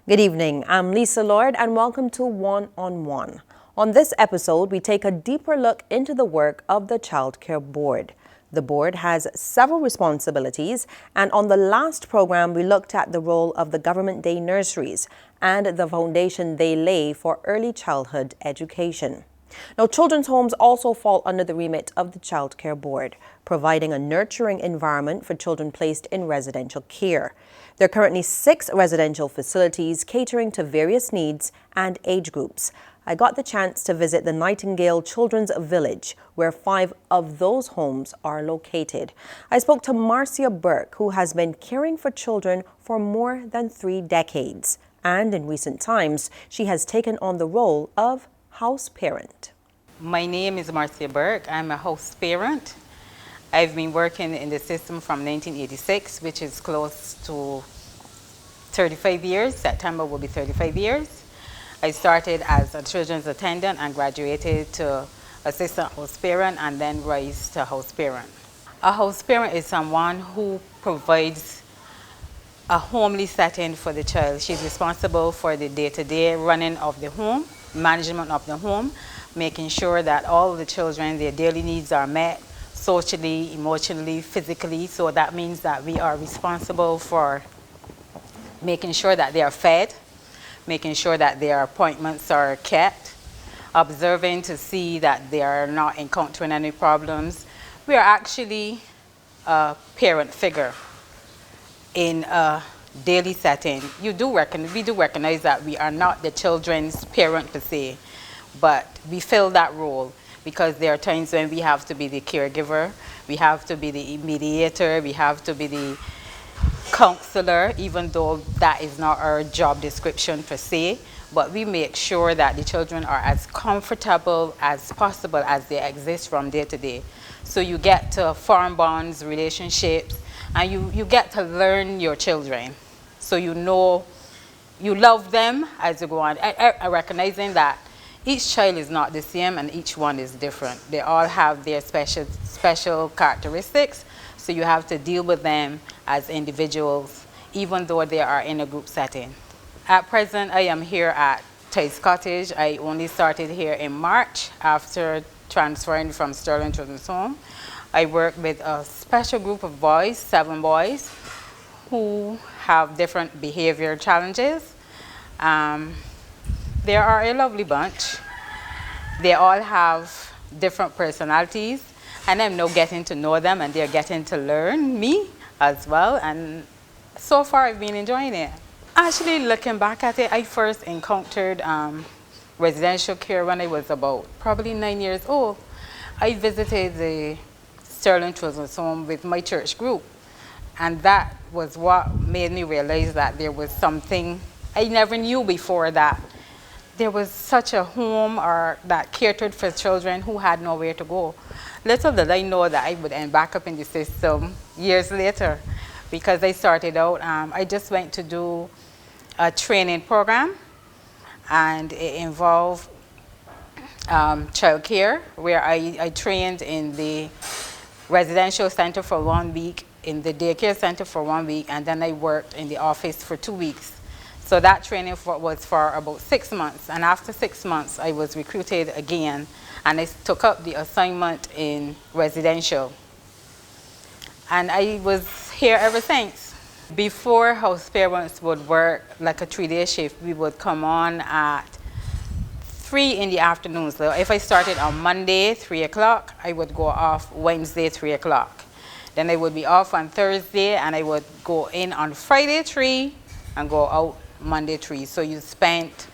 Good evening, I'm Lisa Lord and welcome to One on One. On this episode, we take a deeper look into the work of the Child Care Board. The board has several responsibilities, and on the last program, we looked at the role of the government day nurseries and the foundation they lay for early childhood education. Now, children's homes also fall under the remit of the Child Care Board, providing a nurturing environment for children placed in residential care. There are currently 6 residential facilities catering to various needs and age groups. I got the chance to visit the Nightingale Children's Village, where 5 of those homes are located. I spoke to Marcia Burke, who has been caring for children for more than 3 decades. And in recent times, she has taken on the role of house parent. My name is Marcia Burke. I'm a house parent. I've been working in the system from 1986, which is close to 35 years. September will be 35 years. I started as a children's attendant and graduated to assistant house parent and then rise to house parent. A house parent is someone who provides a homely setting for the child. She's responsible for the day-to-day running of the home, management of the home, making sure that all the children, their daily needs are met, socially, emotionally, physically. So that means that we are responsible for making sure that they are fed, making sure that their appointments are kept, observing to see that they are not encountering any problems. We are actually a parent figure in a daily setting. We do recognize that we are not the children's parent per se, but we fill that role because there are times when we have to be the caregiver, we have to be the mediator, we have to be the counselor, even though that is not our job description per se, but we make sure that the children are as comfortable as possible as they exist from day to day. So you get to form bonds, relationships, and you get to learn your children. So you know, you love them as you go on. Recognizing that each child is not the same and each one is different. They all have their special characteristics. So you have to deal with them as individuals, even though they are in a group setting. At present, I am here at Tice Cottage. I only started here in March after transferring from Sterling Children's Home. I work with a special group of boys, 7 boys, who have different behavior challenges. They are a lovely bunch. They all have different personalities, and I'm now getting to know them, and they're getting to learn me as well, and so far I've been enjoying it. Actually, looking back at it, I first encountered residential care when I was about probably 9 years old. I visited the Sterling Children's Home with my church group, and that was what made me realize that there was something I never knew before, that there was such a home or that catered for children who had nowhere to go. Little did I know that I would end back up in the system years later, because I started out, I just went to do a training program, and it involved child care, where I trained in the residential center for 1 week, in the daycare center for 1 week, and then I worked in the office for 2 weeks. So that training was for about 6 months, and after 6 months I was recruited again, and I took up the assignment in residential. And I was here ever since. Before, house parents would work like a 3-day shift. We would come on at 3 in the afternoon. So if I started on Monday, 3 o'clock, I would go off Wednesday, 3 o'clock. Then I would be off on Thursday, and I would go in on Friday, 3, and go out Monday, 3. So you spent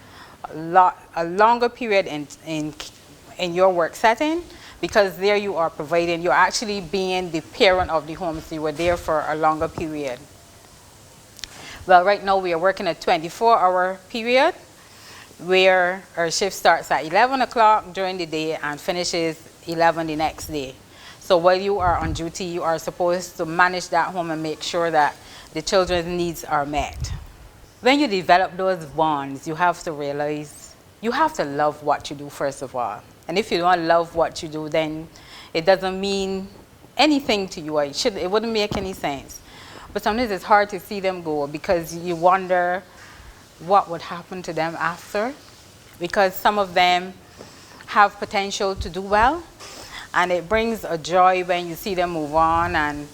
a longer period in your work setting, because there you are providing, you're actually being the parent of the home, so you were there for a longer period. Well, right now we are working a 24-hour period, where our shift starts at 11 o'clock during the day and finishes 11 the next day. So while you are on duty, you are supposed to manage that home and make sure that the children's needs are met. When you develop those bonds, you have to realize you have to love what you do, first of all. And if you don't love what you do, then it doesn't mean anything to you. It wouldn't make any sense. But sometimes it's hard to see them go, because you wonder what would happen to them after, because some of them have potential to do well, and it brings a joy when you see them move on and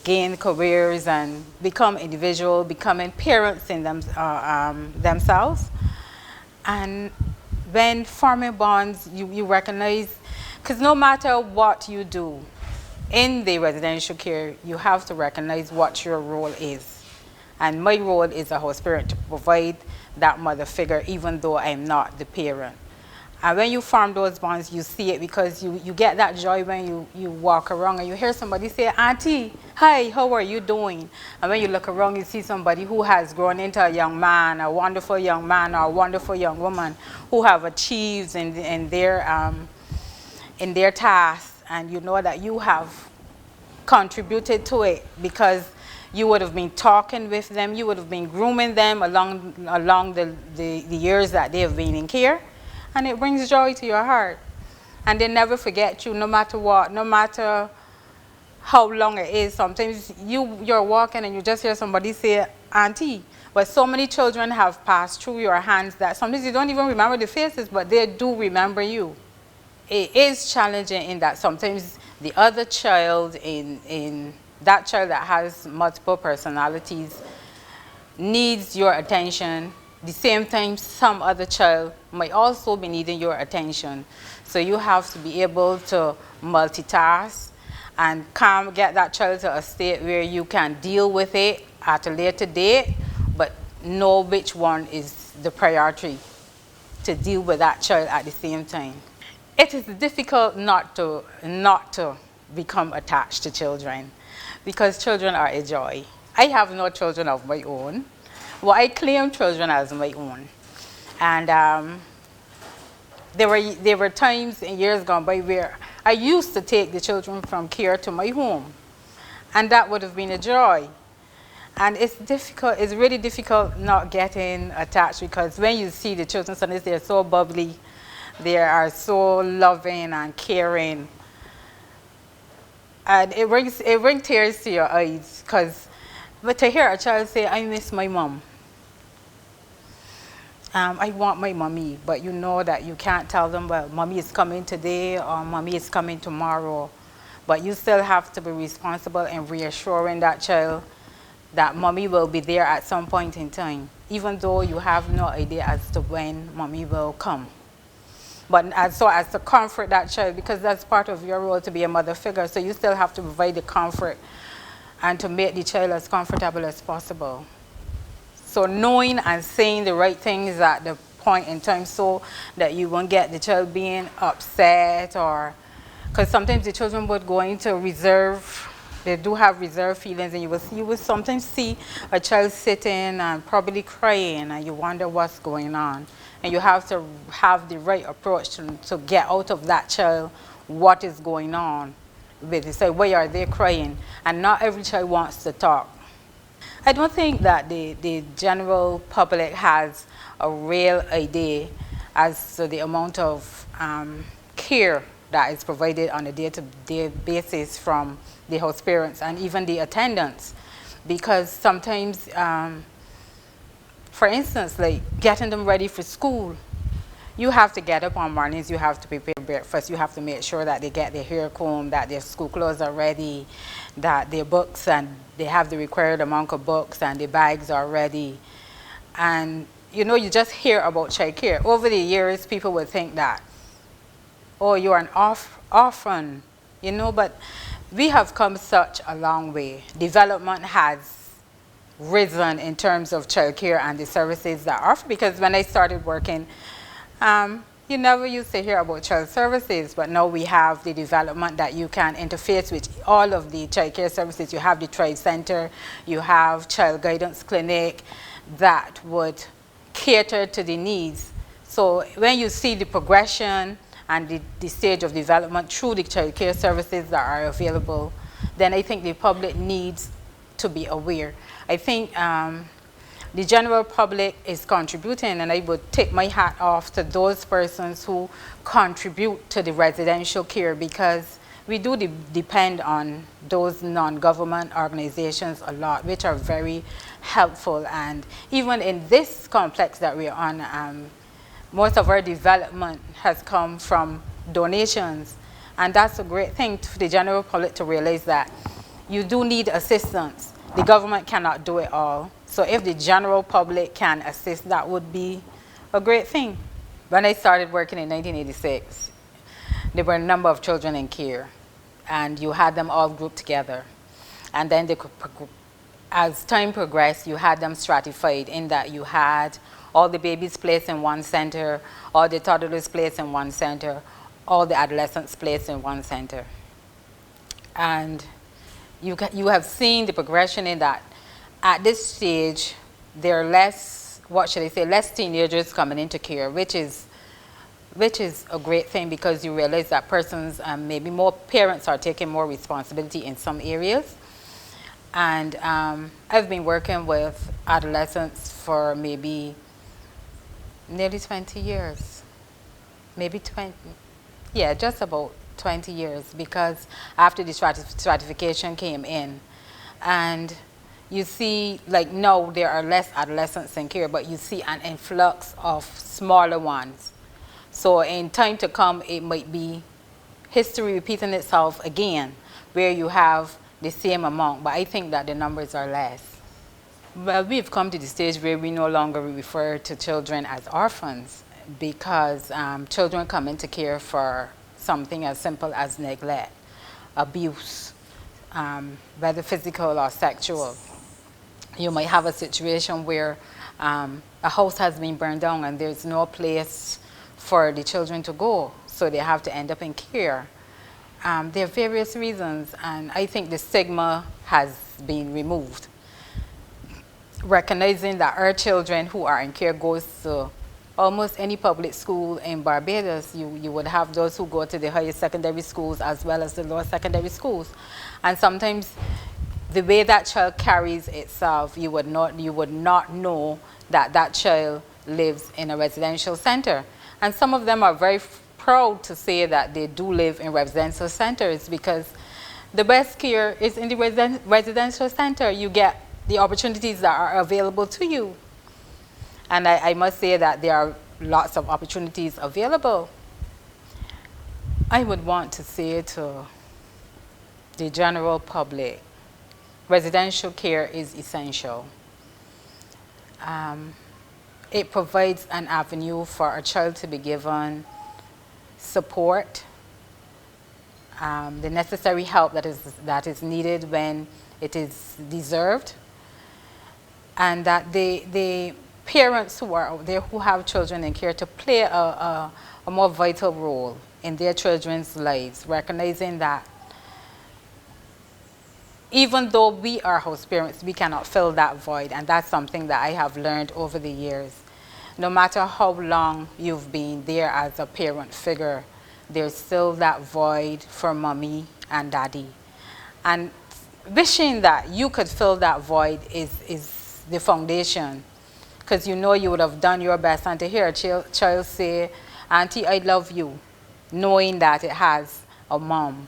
gain careers and become individual, becoming parents in themselves. And when forming bonds, you recognize, because no matter what you do in the residential care, you have to recognize what your role is. And my role is a house parent to provide that mother figure, even though I'm not the parent. And when you form those bonds, you see it, because you get that joy when you walk around and you hear somebody say, "Auntie, hi, how are you doing?" And when you look around, you see somebody who has grown into a young man, a wonderful young man, or a wonderful young woman who have achieved in their tasks, and you know that you have contributed to it, because you would have been talking with them, you would have been grooming them along the years that they have been in care. And it brings joy to your heart. And they never forget you, no matter what, no matter how long it is. Sometimes you're walking and you just hear somebody say, "Auntie." But so many children have passed through your hands that sometimes you don't even remember the faces, but they do remember you. It is challenging in that sometimes the other child, in that child that has multiple personalities, needs your attention. The same time, some other child might also be needing your attention. So you have to be able to multitask and get that child to a state where you can deal with it at a later date, but know which one is the priority to deal with that child at the same time. It is difficult not to become attached to children, because children are a joy. I have no children of my own. Well, I claim children as my own. And there were times in years gone by where I used to take the children from care to my home. And that would have been a joy. And it's difficult, it's really difficult not getting attached, because when you see the children, sometimes they're so bubbly, they are so loving and caring. And it brings tears to your eyes, but to hear a child say, "I miss my mom. I want my mommy," but you know that you can't tell them, "Well, mommy is coming today," or "mommy is coming tomorrow." But you still have to be responsible in reassuring that child that mommy will be there at some point in time, even though you have no idea as to when mommy will come. But as to comfort that child, because that's part of your role, to be a mother figure, so you still have to provide the comfort and to make the child as comfortable as possible. So knowing and saying the right things at the point in time, so that you won't get the child being upset, or because sometimes the children would go into reserve. They do have reserve feelings, and you will sometimes see a child sitting and probably crying, and you wonder what's going on. And you have to have the right approach to get out of that child what is going on with it. So why are they crying? And not every child wants to talk. I don't think that the general public has a real idea as to the amount of care that is provided on a day-to-day basis from the house parents and even the attendants. Because sometimes, for instance, like getting them ready for school, you have to get up on mornings, you have to prepare breakfast, you have to make sure that they get their hair combed, that their school clothes are ready, that their books, and they have the required amount of books, and the bags are ready. And you know, you just hear about child care. Over the years, people would think that, "Oh, you're an orphan," you know, but we have come such a long way. Development has risen in terms of child care and the services that are offered, because when I started working, you never used to hear about child services, but now we have the development that you can interface with all of the child care services. You have the Tribe Center, you have Child Guidance Clinic that would cater to the needs. So when you see the progression and the stage of development through the child care services that are available, then I think the public needs to be aware. I think the general public is contributing, and I would take my hat off to those persons who contribute to the residential care, because we do depend on those non-government organizations a lot, which are very helpful. And even in this complex that we're on, most of our development has come from donations. And that's a great thing for the general public to realize that you do need assistance. The government cannot do it all. So if the general public can assist, that would be a great thing. When I started working in 1986, there were a number of children in care, and you had them all grouped together. And then as time progressed, you had them stratified in that you had all the babies placed in one center, all the toddlers placed in one center, all the adolescents placed in one center. And you have seen the progression in that. At this stage, there are less, what should I say, less teenagers coming into care, which is a great thing, because you realize that persons, maybe more parents are taking more responsibility in some areas. And I've been working with adolescents for maybe nearly 20 years, maybe 20, yeah, just about 20 years, because after the stratification came in. And you see, like now there are less adolescents in care, but you see an influx of smaller ones. So in time to come, it might be history repeating itself again, where you have the same amount, but I think that the numbers are less. Well, we've come to the stage where we no longer refer to children as orphans, because children come into care for something as simple as neglect, abuse, whether physical or sexual. You might have a situation where a house has been burned down and there's no place for the children to go, so they have to end up in care. There are various reasons, and I think the stigma has been removed. Recognizing that our children who are in care goes to almost any public school in Barbados. You would have those who go to the higher secondary schools as well as the lower secondary schools. And sometimes the way that child carries itself, you would not know that that child lives in a residential center. And some of them are very proud to say that they do live in residential centers, because the best care is in the residential center. You get the opportunities that are available to you. And I must say that there are lots of opportunities available. I would want to say to the general public, residential care is essential. It provides an avenue for a child to be given support, the necessary help that is needed when it is deserved, and that the parents who are out there who have children in care to play a more vital role in their children's lives, recognizing that even though we are house parents, we cannot fill that void. And that's something that I have learned over the years. No matter how long you've been there as a parent figure, there's still that void for mommy and daddy. And wishing that you could fill that void is the foundation, because you know you would have done your best. And to hear a child say, "Auntie, I love you," knowing that it has a mom,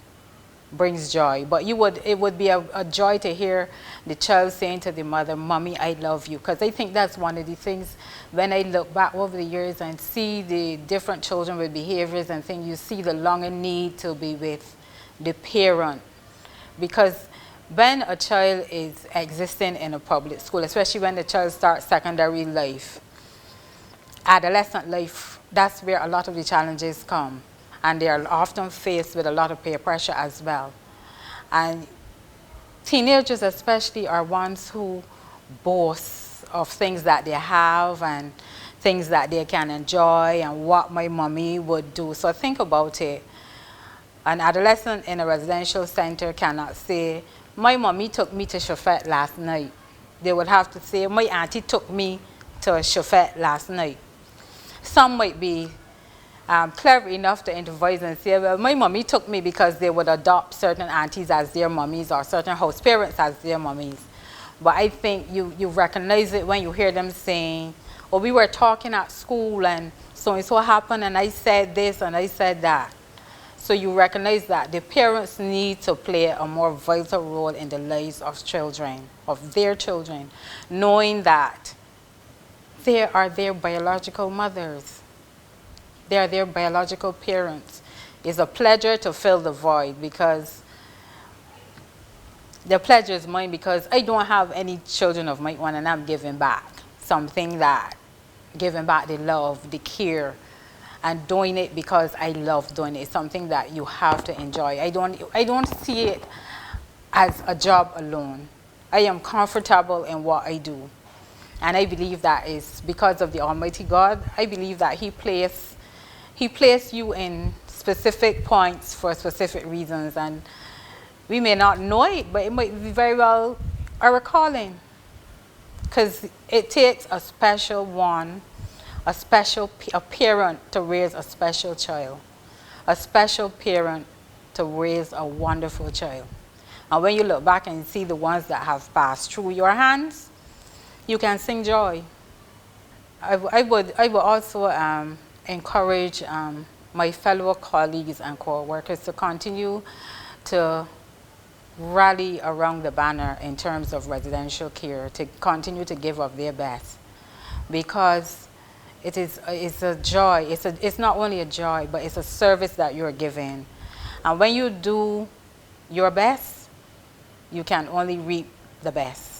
brings joy. But it would be a joy to hear the child saying to the mother, "Mommy, I love you." Because I think that's one of the things, when I look back over the years and see the different children with behaviors and things, you see the longing need to be with the parent. Because when a child is existing in a public school, especially when the child starts secondary life, adolescent life, that's where a lot of the challenges come. And they are often faced with a lot of peer pressure as well. And teenagers especially are ones who boast of things that they have and things that they can enjoy and what my mommy would do. So think about it. An adolescent in a residential center cannot say, "My mommy took me to Chauffette last night." They would have to say, "My auntie took me to Chauffette last night." Some might be clever enough to improvise and say, "Well, my mommy took me," because they would adopt certain aunties as their mummies or certain house parents as their mummies. But I think you recognize it when you hear them saying, "Oh, we were talking at school and so happened and I said this and I said that." So you recognize that the parents need to play a more vital role in the lives of children, of their children, knowing that they are their biological mothers. They are their biological parents. It's a pleasure to fill the void, because the pleasure is mine, because I don't have any children of my own, and I'm giving back something, that giving back the love, the care, and doing it because I love doing it. It's something that you have to enjoy. I don't see it as a job alone. I am comfortable in what I do. And I believe that is because of the Almighty God. I believe that He placed you in specific points for specific reasons. And we may not know it, but it might be very well our calling. Because it takes a special one, a parent to raise a special child. A special parent to raise a wonderful child. And when you look back and see the ones that have passed through your hands, you can sing joy. I would also encourage my fellow colleagues and co-workers to continue to rally around the banner in terms of residential care, to continue to give of their best, because it's a joy. It's not only a joy, but it's a service that you're giving. And when you do your best, you can only reap the best.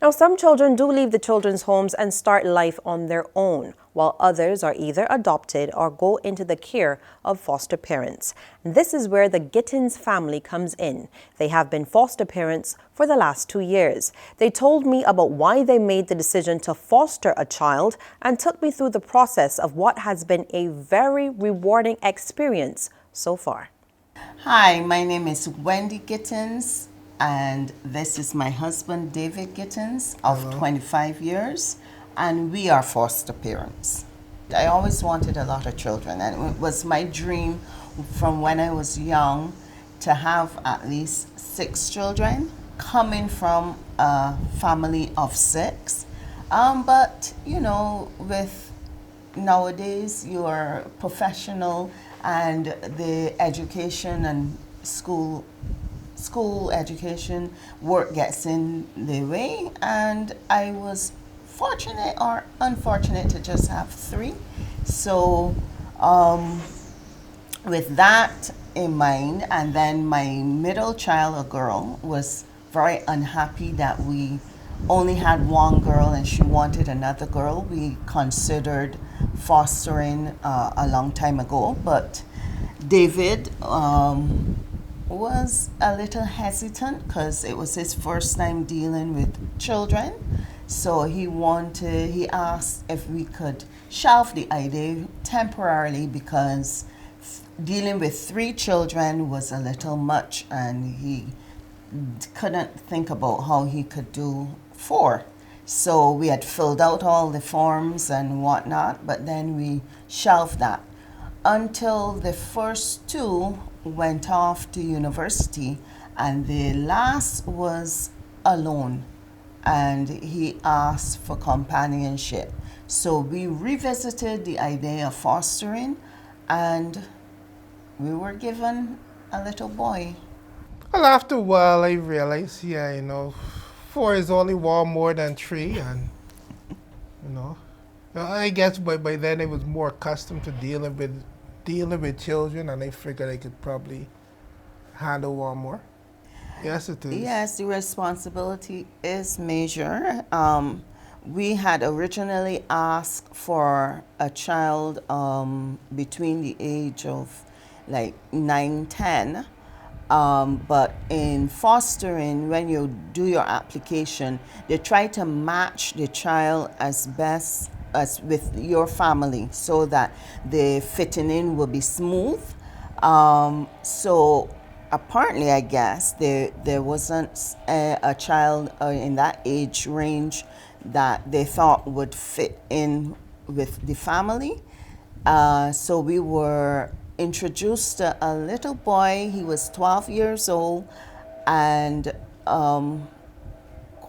Now, some children do leave the children's homes and start life on their own, while others are either adopted or go into the care of foster parents. This is where the Gittins family comes in. They have been foster parents for the last 2 years. They told me about why they made the decision to foster a child and took me through the process of what has been a very rewarding experience so far. Hi, my name is Wendy Gittins, and this is my husband, David Gittins, of 25 years, and we are foster parents. I always wanted a lot of children, and it was my dream from when I was young to have at least 6 children, coming from a family of 6. But, you know, with nowadays, you're professional, and the education and school education work gets in the way, and I was fortunate or unfortunate to just have 3. So with that in mind, and then my middle child, a girl, was very unhappy that we only had one girl and she wanted another girl. We considered fostering a long time ago, but David was a little hesitant because it was his first time dealing with children. So he asked if we could shelve the idea temporarily, because dealing with 3 children was a little much, and he couldn't think about how he could do 4. So we had filled out all the forms and whatnot, but then we shelved that until the first 2 went off to university, and the last was alone, and he asked for companionship. So we revisited the idea of fostering, and we were given a little boy. Well, after a while, I realized, 4 is only one more than 3, and I guess by then I was more accustomed to dealing with children, and I figured I could probably handle one more. Yes, it is. Yes, the responsibility is major. We had originally asked for a child between the age of like 9, 10. But in fostering, when you do your application, they try to match the child as best as with your family, so that the fitting in will be smooth. So apparently, I guess there wasn't a child in that age range that they thought would fit in with the family. So we were introduced to a little boy. He was 12 years old, and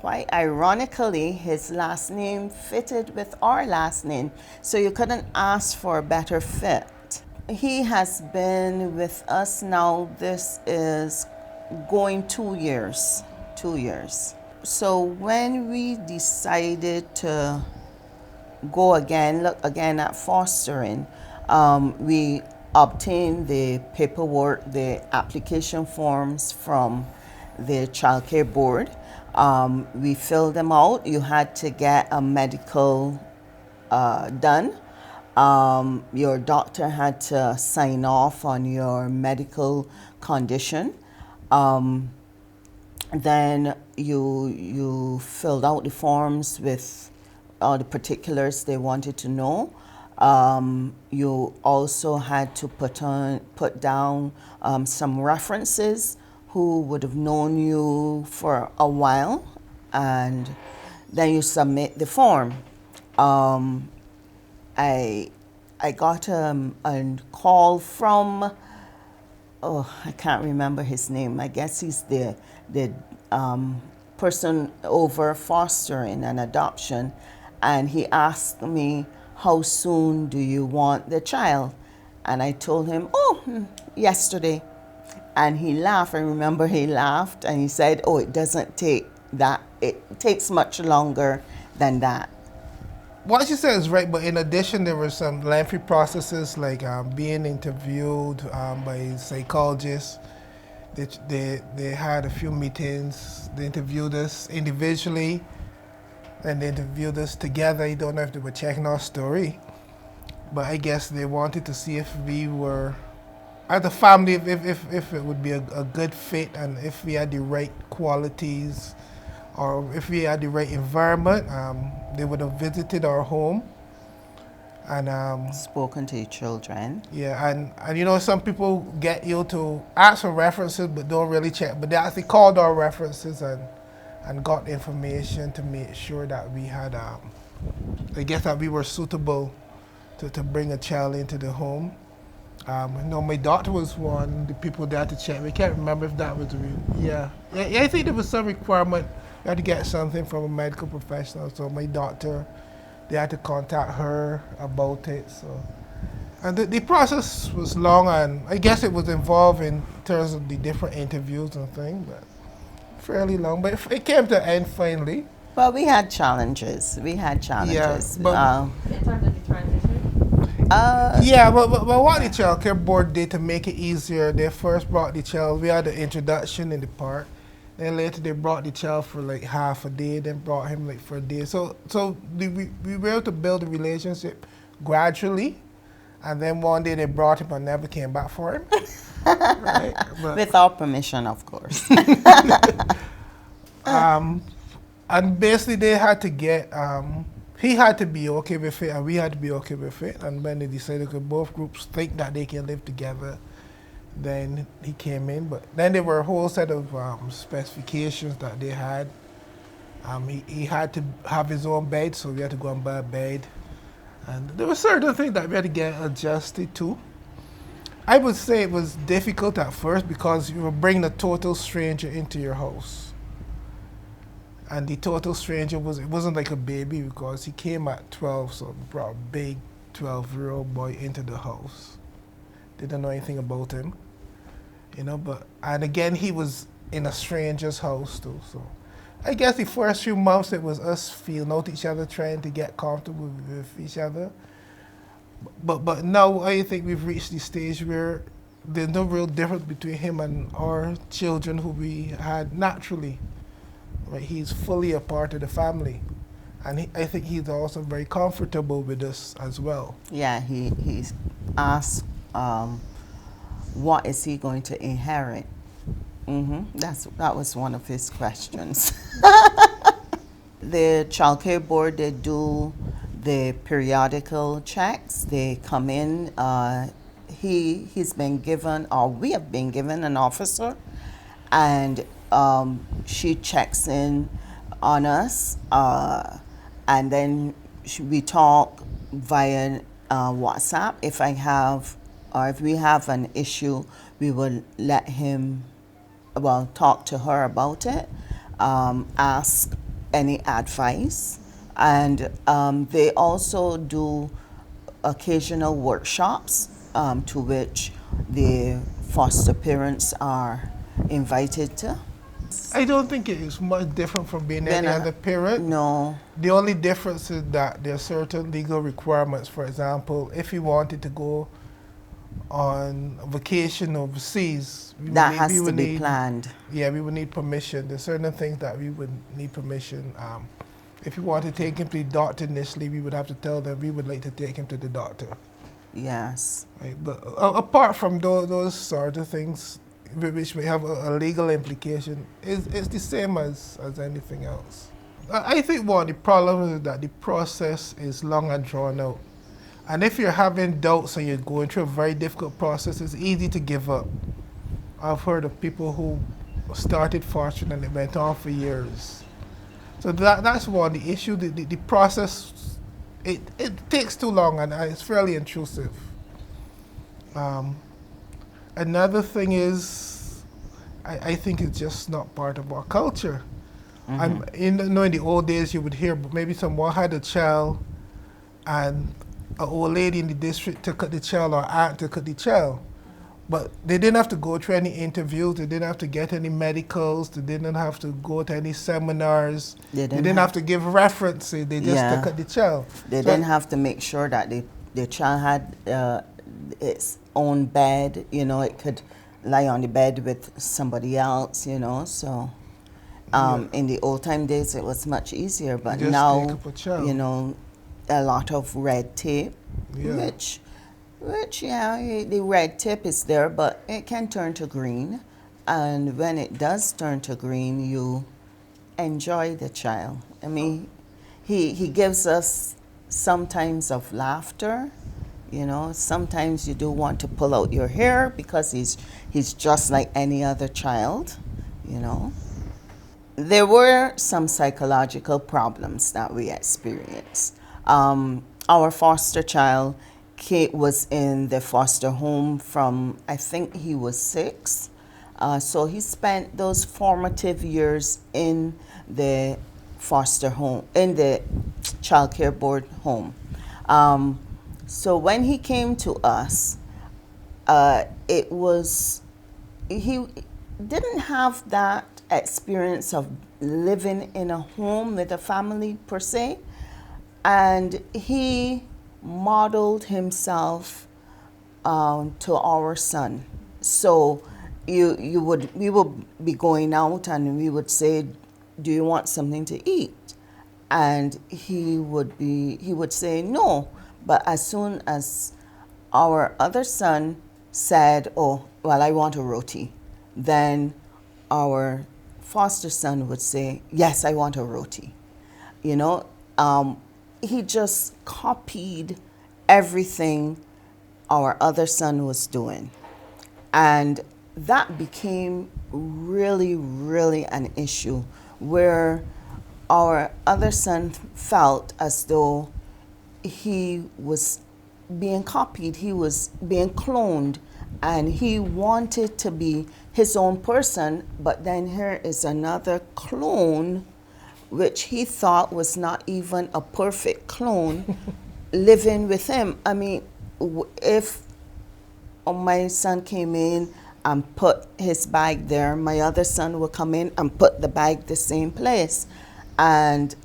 quite ironically, his last name fitted with our last name, so you couldn't ask for a better fit. He has been with us now. This is going 2 years. 2 years. So when we decided to go again, look again at fostering, we obtained the paperwork, the application forms from the child care board. We filled them out. You had to get a medical done. Your doctor had to sign off on your medical condition. Then you filled out the forms with all the particulars they wanted to know. You also had to put down some references who would have known you for a while, and then you submit the form. I got a call from, oh, I can't remember his name. I guess he's the person over fostering and adoption, and he asked me, how soon do you want the child? And I told him, oh, yesterday. And he laughed. I remember he laughed and he said, oh, it doesn't take that. It takes much longer than that. What you said is right, but in addition, there were some lengthy processes like being interviewed by psychologists. They had a few meetings. They interviewed us individually, and they interviewed us together. I don't know if they were checking our story, but I guess they wanted to see if we were, as a family, if it would be a good fit, and if we had the right qualities, or if we had the right environment. They would have visited our home and Spoken to your children. yeah, and you know, some people get you to ask for references but don't really check. But they actually called our references and got information to make sure that we had, I guess, that we were suitable to bring a child into the home. You know, my daughter was one, the people there to check. We can't remember if that was yeah. I think there was some requirement. We had to get something from a medical professional. So my doctor, they had to contact her about it. So, and the process was long, and I guess it was involved in terms of the different interviews and things, but fairly long. But it came to an end finally. Well, we had challenges. Yeah, but In terms of the transition? yeah, but what the child care board did to make it easier, they first brought the child. We had the introduction in the park. Then later they brought the child for like half a day, then brought him like for a day. So we were able to build a relationship gradually, and then one day they brought him and never came back for him. Right? But, Without permission, of course. and basically they had to get, he had to be okay with it and we had to be okay with it. And when they decided that both groups think that they can live together, then he came in. But then there were a whole set of specifications that they had. He had to have his own bed, so we had to go and buy a bed. And there were certain things that we had to get adjusted to. I would say it was difficult at first because you were bringing a total stranger into your house. And the total stranger it wasn't like a baby because he came at 12, so we brought a big 12-year-old boy into the house. Didn't know anything about him, you know, and again, he was in a stranger's house too, so I guess the first few months it was us feeling out each other, trying to get comfortable with each other. But now I think we've reached the stage where there's no real difference between him and our children who we had naturally. Right? He's fully a part of the family. And I think he's also very comfortable with us as well. Yeah, he's asked what is he going to inherit. That was one of his questions. The child care board, they do the periodical checks. They come in. He's been given, or we have been given, an officer, and she checks in on us, and then we talk via WhatsApp. If we have an issue, we will let him, talk to her about it, ask any advice, and they also do occasional workshops to which the foster parents are invited to. I don't think it is much different from being any other parent. No. The only difference is that there are certain legal requirements. For example, if you wanted to go on a vacation overseas, That has to be planned. Yeah, we would need permission. There's certain things that we would need permission. If you want to take him to the doctor initially, we would have to tell them we would like to take him to the doctor. Yes. Right? But apart from those sort of things, which may have a legal implication, it's the same as anything else. I think one of the problems is that the process is long and drawn out. And if you're having doubts and you're going through a very difficult process, it's easy to give up. I've heard of people who started fostering and it went on for years. So that's one, the issue, the process, it takes too long and it's fairly intrusive. Another thing is, I think it's just not part of our culture. In the old days you would hear maybe someone had a child and an old lady in the district took the child or aunt took the child. But they didn't have to go through any interviews, they didn't have to get any medicals, they didn't have to go to any seminars, they didn't have to give references, they just took the child. They didn't have to make sure that the child had its own bed, it could lie on the bed with somebody else, so in the old time days it was much easier, but just now, take up a child. A lot of red tape, which the red tape is there, but it can turn to green. And when it does turn to green, you enjoy the child. I mean, he gives us sometimes of laughter, sometimes you do want to pull out your hair because he's just like any other child, There were some psychological problems that we experienced. Our foster child, Kate, was in the foster home from, I think he was 6. So he spent those formative years in the foster home, in the child care board home. So when he came to us, he didn't have that experience of living in a home with a family per se. And he modeled himself to our son. So we would be going out and we would say, "Do you want something to eat?" And he would say no. But as soon as our other son said, "Oh, well, I want a roti," then our foster son would say, "Yes, I want a roti." He just copied everything our other son was doing. And that became really, really an issue where our other son felt as though he was being copied, he was being cloned, and he wanted to be his own person, but then here is another clone which he thought was not even a perfect clone, living with him. I mean, if my son came in and put his bag there, my other son would come in and put the bag the same place. And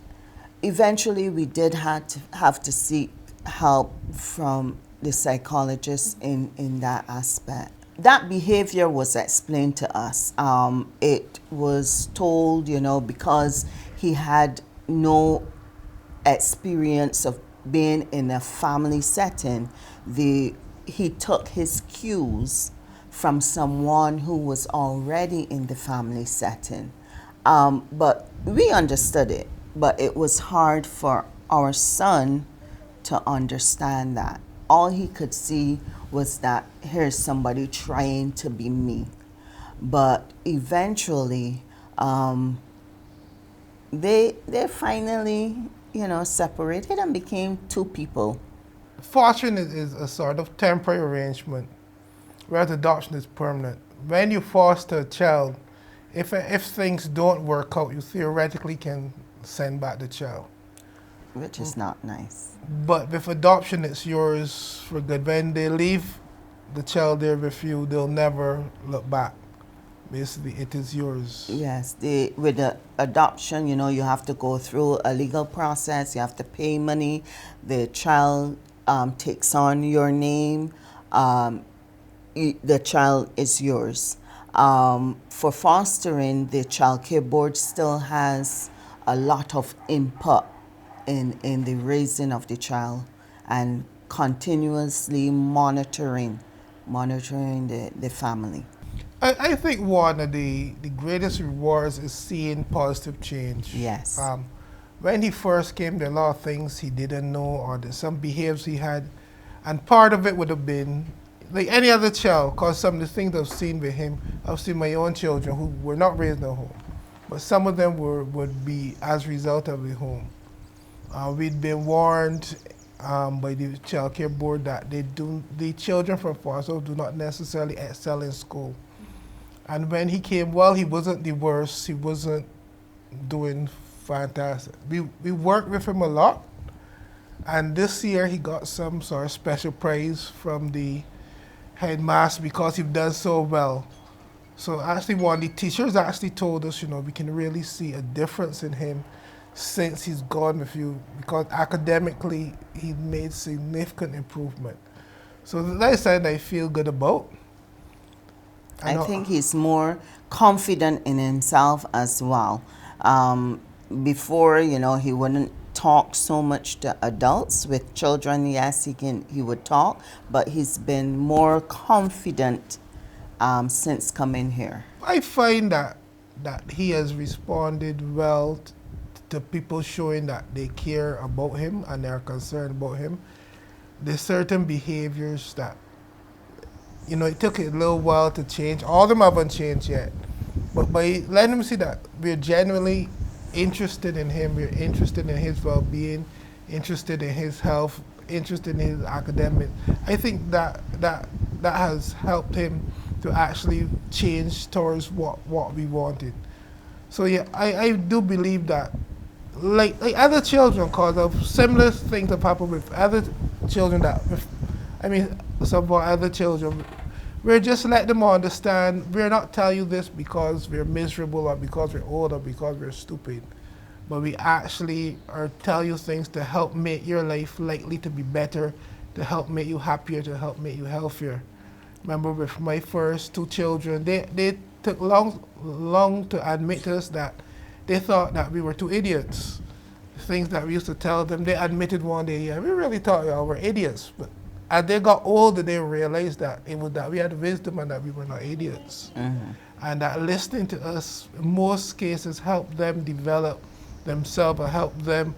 eventually we did have to seek help from the psychologist in that aspect. That behavior was explained to us. It was told, because he had no experience of being in a family setting, he took his cues from someone who was already in the family setting. But we understood it, but it was hard for our son to understand that. All he could see was that here's somebody trying to be me. But eventually, they finally, separated and became two people. Fostering is a sort of temporary arrangement, whereas adoption is permanent. When you foster a child, if things don't work out, you theoretically can send back the child. Which is not nice. But with adoption, it's yours for good. When they leave the child there with you, they'll never look back. Basically, it is yours. Yes, with the adoption, you know, you have to go through a legal process. You have to pay money. The child takes on your name. The child is yours. For fostering, the child care board still has a lot of input in the raising of the child and continuously monitoring the family. I think one of the greatest rewards is seeing positive change. Yes. When he first came, there are a lot of things he didn't know, or there's some behaviors he had, and part of it would have been like any other child, because some of the things I've seen with him, I've seen my own children who were not raised in a home, but some of them would be as a result of the home. We'd been warned by the child care board that the children from foster homes do not necessarily excel in school. And when he came, well, he wasn't the worst. He wasn't doing fantastic. We worked with him a lot. And this year he got some sort of special praise from the headmaster because he done so well. So actually one of the teachers actually told us, you know, we can really see a difference in him since he's gone with you, because academically he made significant improvement. So that's something I feel good about. I think he's more confident in himself as well. Before, you know, he wouldn't talk so much to adults. With children, yes, he would talk, but he's been more confident since coming here. I find that he has responded well to people showing that they care about him and they're concerned about him. There's certain behaviors that, you know, it took a little while to change. All of them haven't changed yet. But by letting him see that we're genuinely interested in him, we're interested in his well-being, interested in his health, interested in his academics, I think that has helped him to actually change towards what we wanted. So yeah, I do believe that like other children, because of similar things have happened with other children some of our other children, we're just let them understand we're not telling you this because we're miserable or because we're old or because we're stupid, but we actually are telling you things to help make your life likely to be better, to help make you happier, to help make you healthier. Remember with my first two children, they took long to admit to us that they thought that we were two idiots. The things that we used to tell them, they admitted one day, yeah, we really thought y'all were idiots. But as they got older, they realized that it was that we had wisdom and that we were not idiots. Mm-hmm. And that listening to us, in most cases, helped them develop themselves and help them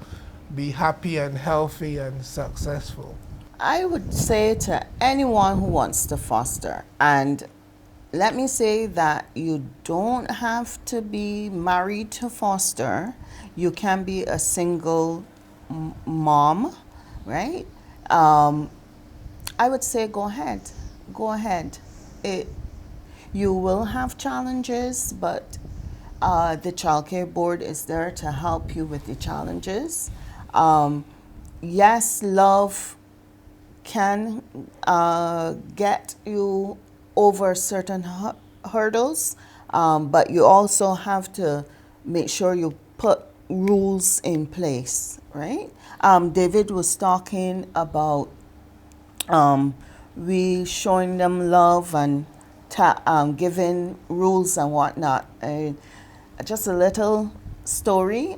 be happy and healthy and successful. I would say to anyone who wants to foster, and let me say that you don't have to be married to foster. You can be a single mom, right? I would say go ahead. You will have challenges, but the child care board is there to help you with the challenges. Yes, love can get you over certain hurdles, but you also have to make sure you put rules in place, right? David was talking about we showing them love and giving rules and whatnot. Just a little story.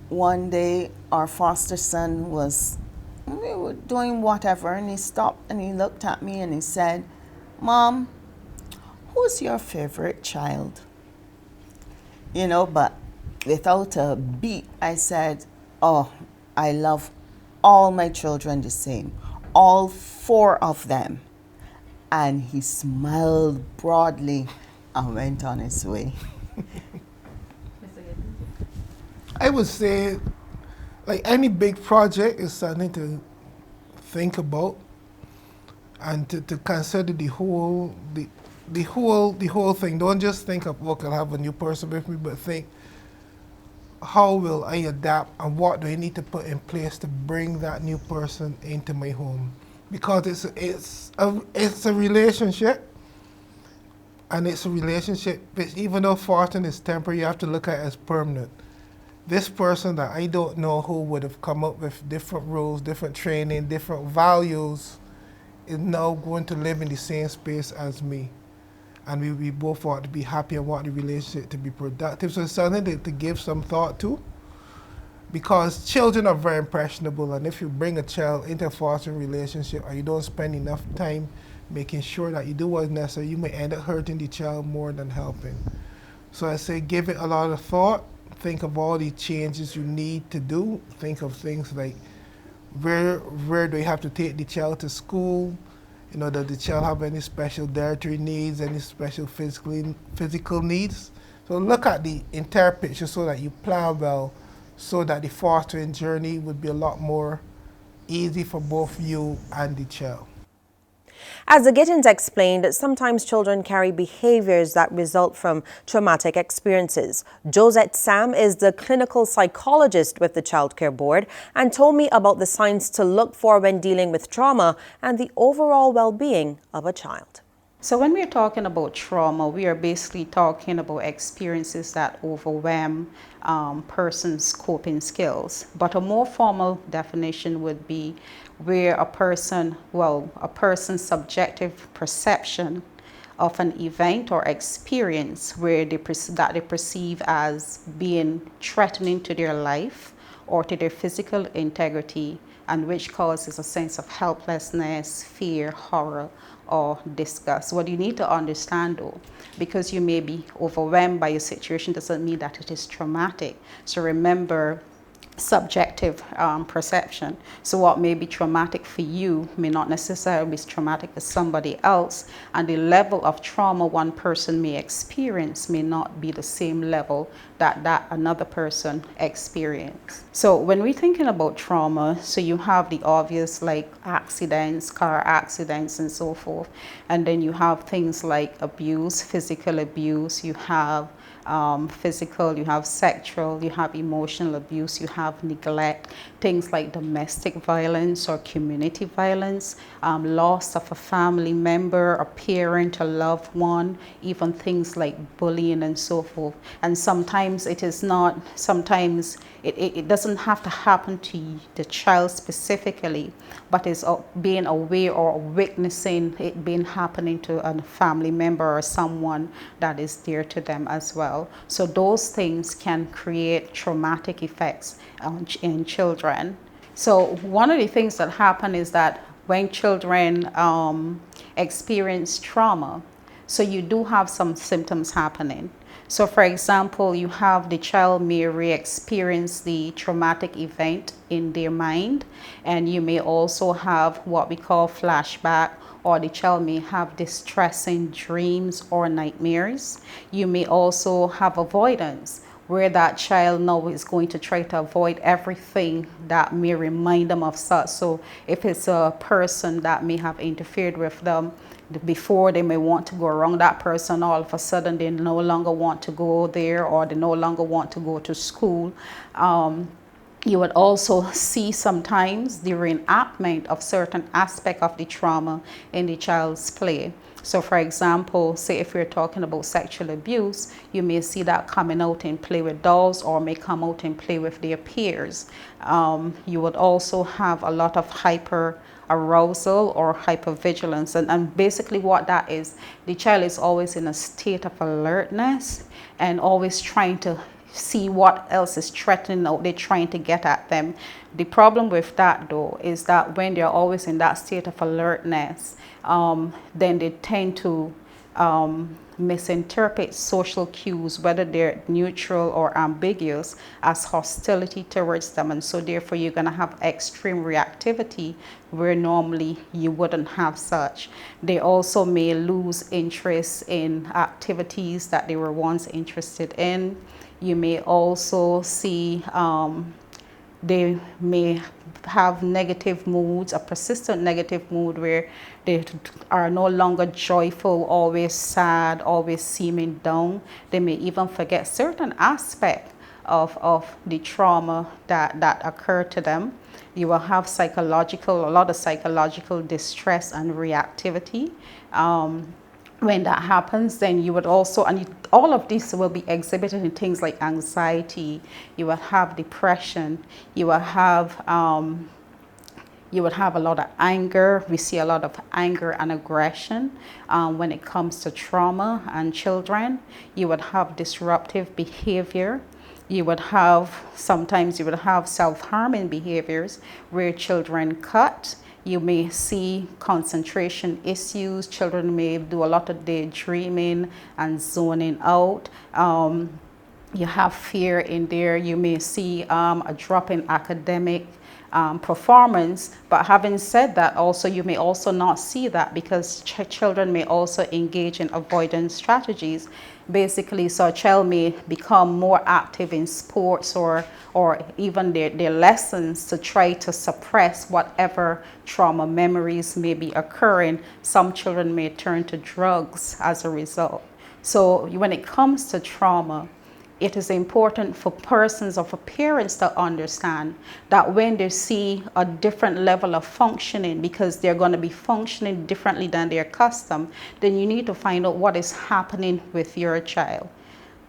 One day our foster son we were doing whatever, and he stopped and he looked at me and he said, "Mom, who's your favorite child?" You know, but without a beat, I said, "Oh, I love all my children the same, all 4 of them." And he smiled broadly and went on his way. I would say, like any big project is something to think about and to consider the whole thing. Don't just think of, okay, I'll have a new person with me, but think, how will I adapt and what do I need to put in place to bring that new person into my home? because it's a relationship, and it's a relationship which, even though fostering is temporary, you have to look at it as permanent. This person that I don't know who would have come up with different rules, different training, different values, is now going to live in the same space as me. And we both want to be happy and want the relationship to be productive. So it's something to give some thought to, because children are very impressionable, and if you bring a child into a fostering relationship and you don't spend enough time making sure that you do what's necessary, you may end up hurting the child more than helping. So I say give it a lot of thought. Think of all the changes you need to do. Think of things like where do you have to take the child to school? You know, does the child have any special dietary needs, any special physical needs? So look at the entire picture so that you plan well, so that the fostering journey would be a lot more easy for both you and the child. As the Gittins explained, sometimes children carry behaviors that result from traumatic experiences. Josette Sam is the clinical psychologist with the Child Care Board and told me about the signs to look for when dealing with trauma and the overall well-being of a child. So when we're talking about trauma, we are basically talking about experiences that overwhelm person's coping skills. But a more formal definition would be where a person's subjective perception of an event or experience where they perceive as being threatening to their life or to their physical integrity, and which causes a sense of helplessness, fear, horror, or disgust. What you need to understand though, because you may be overwhelmed by a situation doesn't mean that it is traumatic. So remember, subjective perception. So what may be traumatic for you may not necessarily be traumatic for somebody else, and the level of trauma one person may experience may not be the same level that another person experience. So when we're thinking about trauma, so you have the obvious like accidents, car accidents and so forth, and then you have things like abuse, physical abuse, you have physical, you have sexual, you have emotional abuse, you have neglect, things like domestic violence or community violence, loss of a family member, a parent, a loved one, even things like bullying and so forth. And sometimes it is not, sometimes it doesn't have to happen to the child specifically, but it's being aware or witnessing it being happening to a family member or someone that is dear to them as well. So those things can create traumatic effects in children. So one of the things that happen is that when children experience trauma, so you do have some symptoms happening. So for example, you have the child may re-experience the traumatic event in their mind, and you may also have what we call flashback, or the child may have distressing dreams or nightmares. You may also have avoidance, where that child now is going to try to avoid everything that may remind them of such. So if it's a person that may have interfered with them before, they may want to go around that person, all of a sudden they no longer want to go there, or they no longer want to go to school. You would also see sometimes the reenactment of certain aspect of the trauma in the child's play. So for example, say if we're talking about sexual abuse, you may see that coming out in play with dolls, or may come out in play with their peers. You would also have a lot of hyper arousal or hypervigilance, and basically what that is, the child is always in a state of alertness and always trying to see what else is threatening out there, trying to get at them. The problem with that though is that when they're always in that state of alertness, then they tend to misinterpret social cues, whether they're neutral or ambiguous, as hostility towards them, and so therefore you're going to have extreme reactivity where normally you wouldn't have such. They also may lose interest in activities that they were once interested in. You may also see they may have negative moods, a persistent negative mood where they are no longer joyful, always sad, always seeming down. They may even forget certain aspects of the trauma that occurred to them. You will have a lot of psychological distress and reactivity. When that happens, then you would also, all of this will be exhibited in things like anxiety. You will have depression. You will have a lot of anger. We see a lot of anger and aggression when it comes to trauma and children. You would have disruptive behavior. Sometimes you would have self-harming behaviors where children cut. You may see concentration issues. Children may do a lot of daydreaming and zoning out. You have fear in there. You may see a drop in academic performance. But having said that, also you may also not see that because children may also engage in avoidance strategies. Basically, so a child may become more active in sports or even their lessons to try to suppress whatever trauma memories may be occurring. Some children may turn to drugs as a result. So when it comes to trauma, it is important for persons or for parents to understand that when they see a different level of functioning, because they're going to be functioning differently than they're accustomed, then you need to find out what is happening with your child.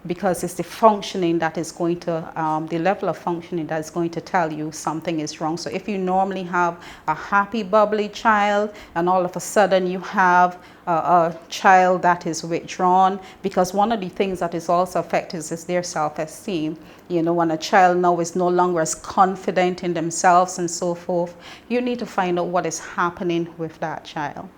Because it's the functioning that is going to, the level of functioning that is going to tell you something is wrong. So if you normally have a happy, bubbly child, and all of a sudden you have a child that is withdrawn, because one of the things that is also affected is their self-esteem. You know, when a child now is no longer as confident in themselves and so forth, you need to find out what is happening with that child.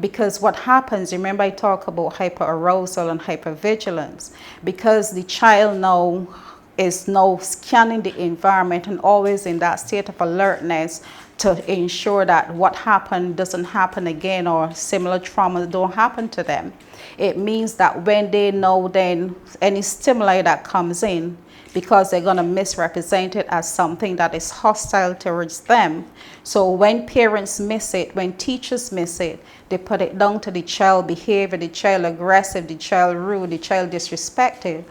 Because what happens, remember I talk about hyperarousal and hypervigilance, because the child now is scanning the environment and always in that state of alertness to ensure that what happened doesn't happen again or similar traumas don't happen to them. It means that when they know then any stimuli that comes in, because they're going to misrepresent it as something that is hostile towards them. So when parents miss it, when teachers miss it, they put it down to the child behavior, the child aggressive, the child rude, the child disrespectful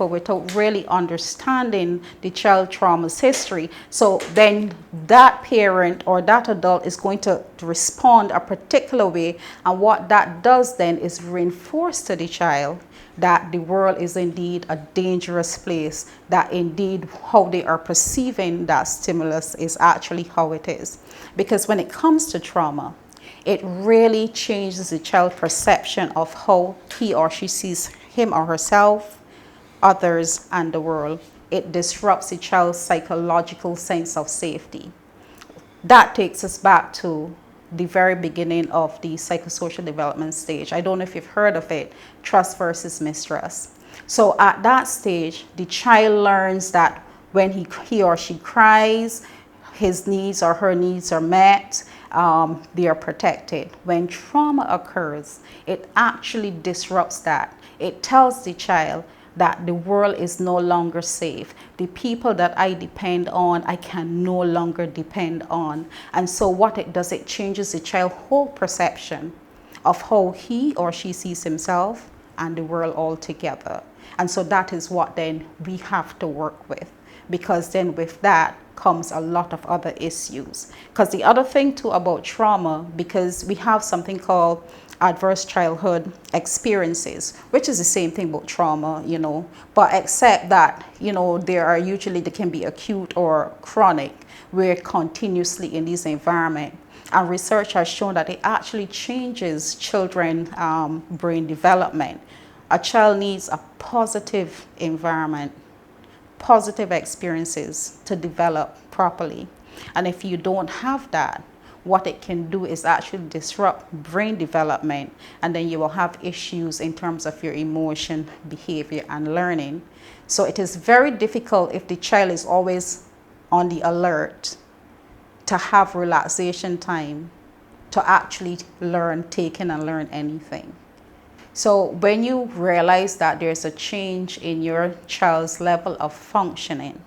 without really understanding the child trauma's history. So then that parent or that adult is going to respond a particular way, and what that does then is reinforce to the child that the world is indeed a dangerous place, that indeed how they are perceiving that stimulus is actually how it is. Because when it comes to trauma, it really changes the child's perception of how he or she sees him or herself, others, and the world. It disrupts the child's psychological sense of safety. That takes us back to the very beginning of the psychosocial development stage. I don't know if you've heard of it, trust versus mistrust. So at that stage, the child learns that when he or she cries, his needs or her needs are met, they are protected. When trauma occurs, it actually disrupts that. It tells the child that the world is no longer safe. The people that I depend on, I can no longer depend on. And so what it does, it changes the child's whole perception of how he or she sees himself and the world altogether. And so that is what then we have to work with, because then with that comes a lot of other issues. Because the other thing too about trauma, because we have something called adverse childhood experiences, which is the same thing about trauma, you know, but except that, you know, they can be acute or chronic. We're continuously in this environment. And research has shown that it actually changes children's brain development. A child needs a positive environment, positive experiences to develop properly. And if you don't have that, what it can do is actually disrupt brain development, and then you will have issues in terms of your emotion, behavior, and learning. So it is very difficult if the child is always on the alert to have relaxation time to actually take in and learn anything. So when you realize that there's a change in your child's level of functioning,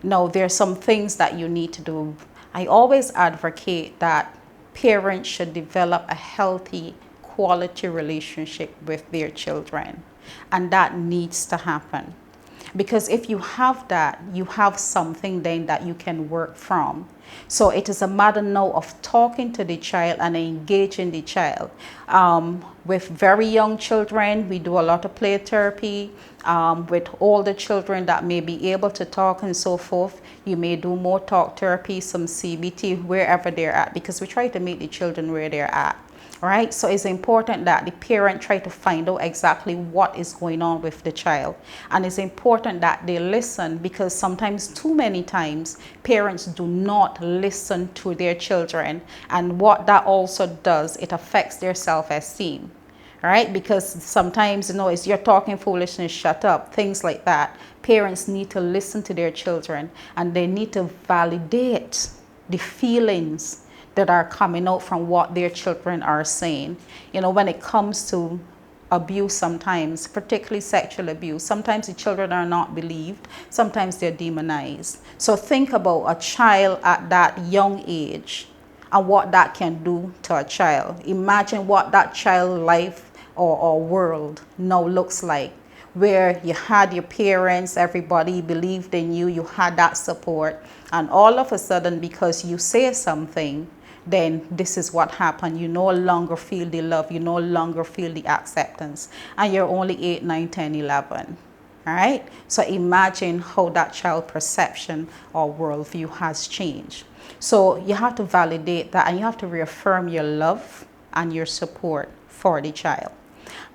now there's some things that you need to do. I always advocate that parents should develop a healthy, quality relationship with their children, and that needs to happen. Because if you have that, you have something then that you can work from. So it is a matter now of talking to the child and engaging the child. With very young children, we do a lot of play therapy. With older children that may be able to talk and so forth, you may do more talk therapy, some CBT, wherever they're at, because we try to meet the children where they're at. Right, so it's important that the parent try to find out exactly what is going on with the child, and it's important that they listen, because sometimes, too many times, parents do not listen to their children, and what that also does, it affects their self-esteem. Right, because sometimes, it's you're talking foolishness, shut up, things like that. Parents need to listen to their children, and they need to validate the feelings that are coming out from what their children are saying. When it comes to abuse, sometimes, particularly sexual abuse, sometimes the children are not believed, sometimes they're demonized. So think about a child at that young age and what that can do to a child. Imagine what that child's life or world now looks like, where you had your parents, everybody believed in you, you had that support, and all of a sudden, because you say something, then this is what happened. You no longer feel the love, you no longer feel the acceptance, and you're only 8, 9, 10, 11. All right? So imagine how that child perception or worldview has changed. So you have to validate that, and you have to reaffirm your love and your support for the child.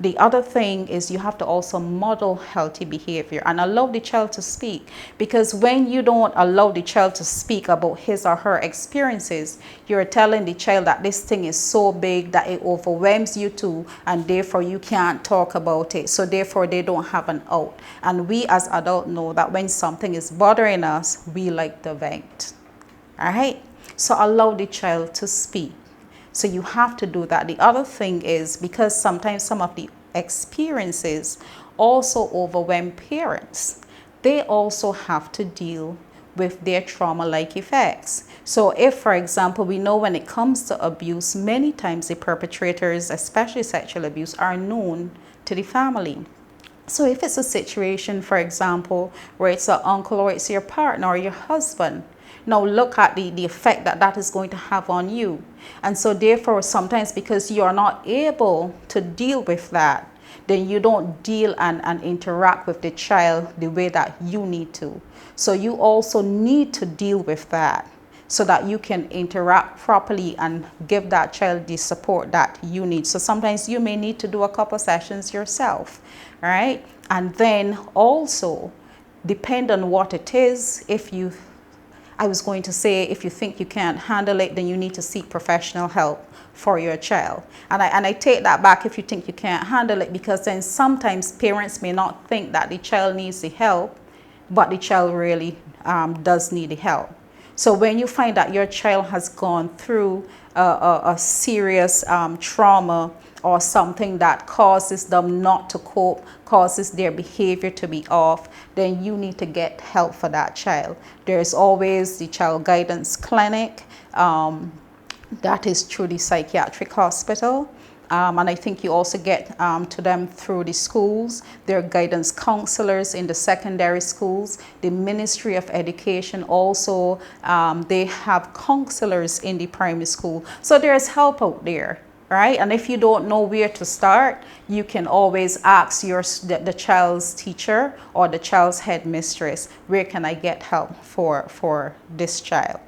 The other thing is you have to also model healthy behavior and allow the child to speak, because when you don't allow the child to speak about his or her experiences, you're telling the child that this thing is so big that it overwhelms you too, and therefore you can't talk about it. So therefore they don't have an out. And we as adults know that when something is bothering us, we like to vent. All right? So allow the child to speak. So you have to do that. The other thing is, because sometimes some of the experiences also overwhelm parents, they also have to deal with their trauma-like effects. So if, for example, we know when it comes to abuse, many times the perpetrators, especially sexual abuse, are known to the family. So if it's a situation, for example, where it's an uncle or it's your partner or your husband, now look at the effect that that is going to have on you. And so therefore, sometimes because you are not able to deal with that, then you don't deal and interact with the child the way that you need to. So you also need to deal with that so that you can interact properly and give that child the support that you need. So sometimes you may need to do a couple sessions yourself, right? And then also, depend on what it is. I was going to say, if you think you can't handle it, then you need to seek professional help for your child. And I take that back, if you think you can't handle it, because then sometimes parents may not think that the child needs the help, but the child really does need the help. So when you find that your child has gone through a serious trauma, or something that causes them not to cope, causes their behavior to be off, then you need to get help for that child. There's always the child guidance clinic, that is through the psychiatric hospital. And I think you also get to them through the schools. There are guidance counselors in the secondary schools. The Ministry of Education also, they have counselors in the primary school. So there's help out there. Right? And if you don't know where to start, you can always ask the child's teacher or the child's headmistress, where can I get help for this child?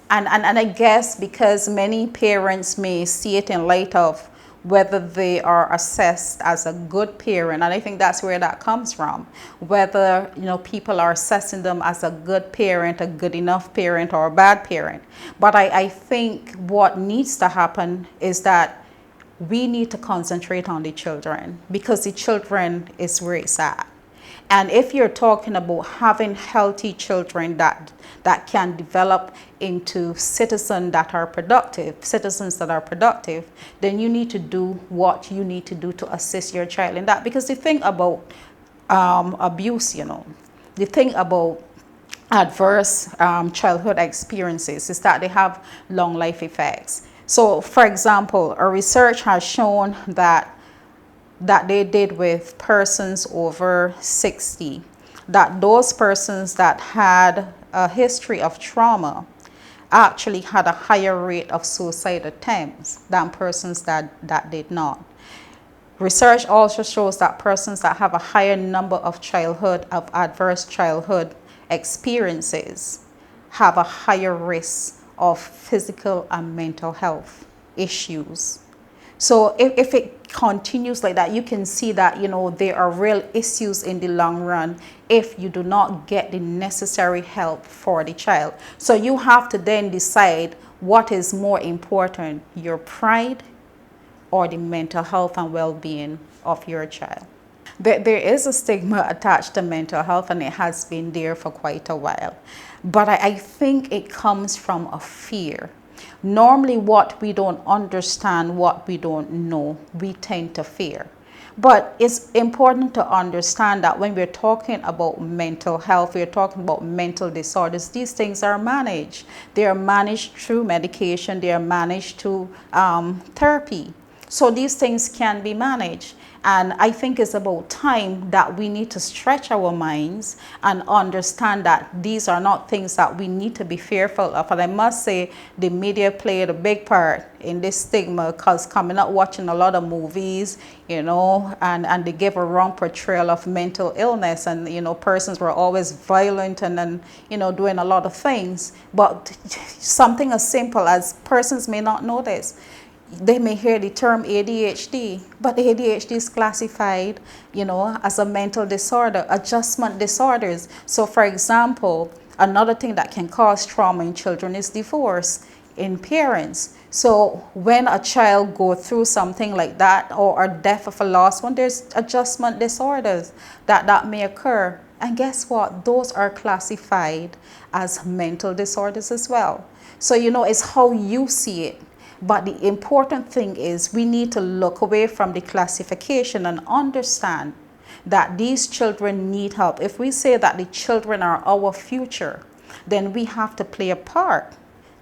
And I guess because many parents may see it in light of whether they are assessed as a good parent, and I think that's where that comes from, whether people are assessing them as a good parent, a good enough parent, or a bad parent. But I think what needs to happen is that we need to concentrate on the children, because the children is where it's at. And if you're talking about having healthy children that can develop into citizens that are productive, then you need to do what you need to do to assist your child in that. Because the thing about abuse, the thing about adverse childhood experiences is that they have long life effects. So, for example, a research has shown that they did with persons over 60, that those persons that had a history of trauma actually had a higher rate of suicide attempts than persons that did not. Research also shows that persons that have a higher number of adverse childhood experiences have a higher risk of physical and mental health issues. So if it continues like that, you can see that, there are real issues in the long run if you do not get the necessary help for the child. So you have to then decide what is more important, your pride or the mental health and well-being of your child. There is a stigma attached to mental health, and it has been there for quite a while. But I think it comes from a fear. Normally, what we don't understand, what we don't know, we tend to fear. But it's important to understand that when we're talking about mental health, we're talking about mental disorders, these things are managed. They are managed through medication, they are managed through therapy. So these things can be managed. And I think it's about time that we need to stretch our minds and understand that these are not things that we need to be fearful of. And I must say the media played a big part in this stigma, because coming up watching a lot of movies, and they give a wrong portrayal of mental illness, and persons were always violent and then doing a lot of things. But something as simple as persons may not know this. They may hear the term ADHD, but ADHD is classified, as a mental disorder, adjustment disorders. So for example, another thing that can cause trauma in children is divorce in parents. So when a child goes through something like that, or death of a loved one, there's adjustment disorders that may occur. And guess what? Those are classified as mental disorders as well. So, it's how you see it. But the important thing is we need to look away from the classification and understand that these children need help. If we say that the children are our future, then we have to play a part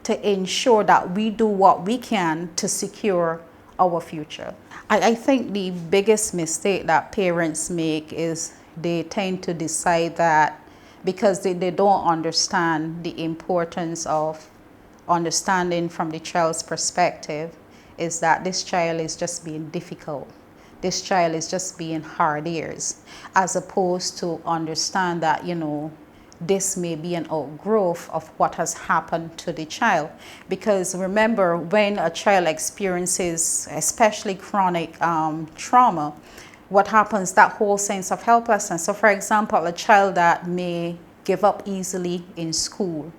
to ensure that we do what we can to secure our future. I think the biggest mistake that parents make is they tend to decide that because they don't understand the importance of understanding from the child's perspective, is that this child is just being difficult. This child is just being hard ears, as opposed to understand that, this may be an outgrowth of what has happened to the child. Because remember, when a child experiences, especially chronic trauma, what happens, that whole sense of helplessness. So for example, a child that may give up easily in school,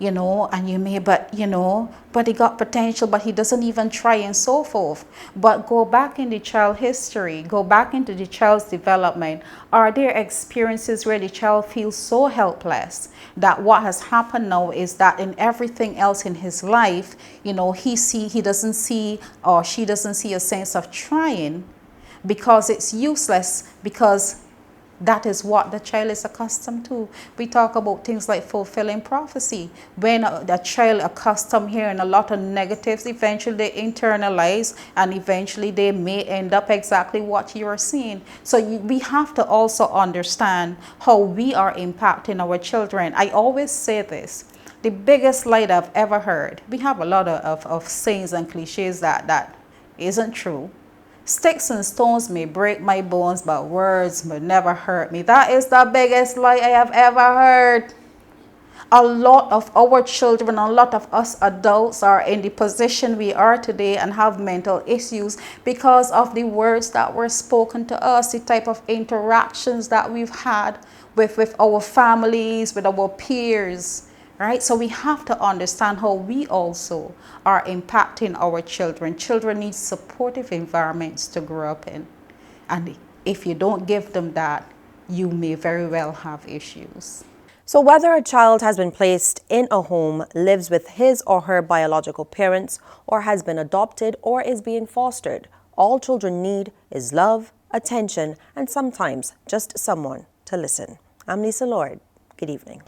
and you may, but he got potential, but he doesn't even try, and so forth. But go back in the child history, go back into the child's development. Are there experiences where the child feels so helpless that what has happened now is that in everything else in his life, he doesn't see, or she doesn't see a sense of trying because it's useless, because that is what the child is accustomed to. We talk about things like fulfilling prophecy. When a child accustomed hearing a lot of negatives, eventually they internalize, and eventually they may end up exactly what you are seeing. So we have to also understand how we are impacting our children. I always say this. The biggest lie that I've ever heard, we have a lot of sayings and cliches that isn't true. Sticks and stones may break my bones, but words may never hurt me. That is the biggest lie I have ever heard. A lot of our children, a lot of us adults are in the position we are today and have mental issues because of the words that were spoken to us, the type of interactions that we've had with our families, with our peers. Right? So we have to understand how we also are impacting our children. Children need supportive environments to grow up in. And if you don't give them that, you may very well have issues. So whether a child has been placed in a home, lives with his or her biological parents, or has been adopted or is being fostered, all children need is love, attention, and sometimes just someone to listen. I'm Lisa Lord. Good evening.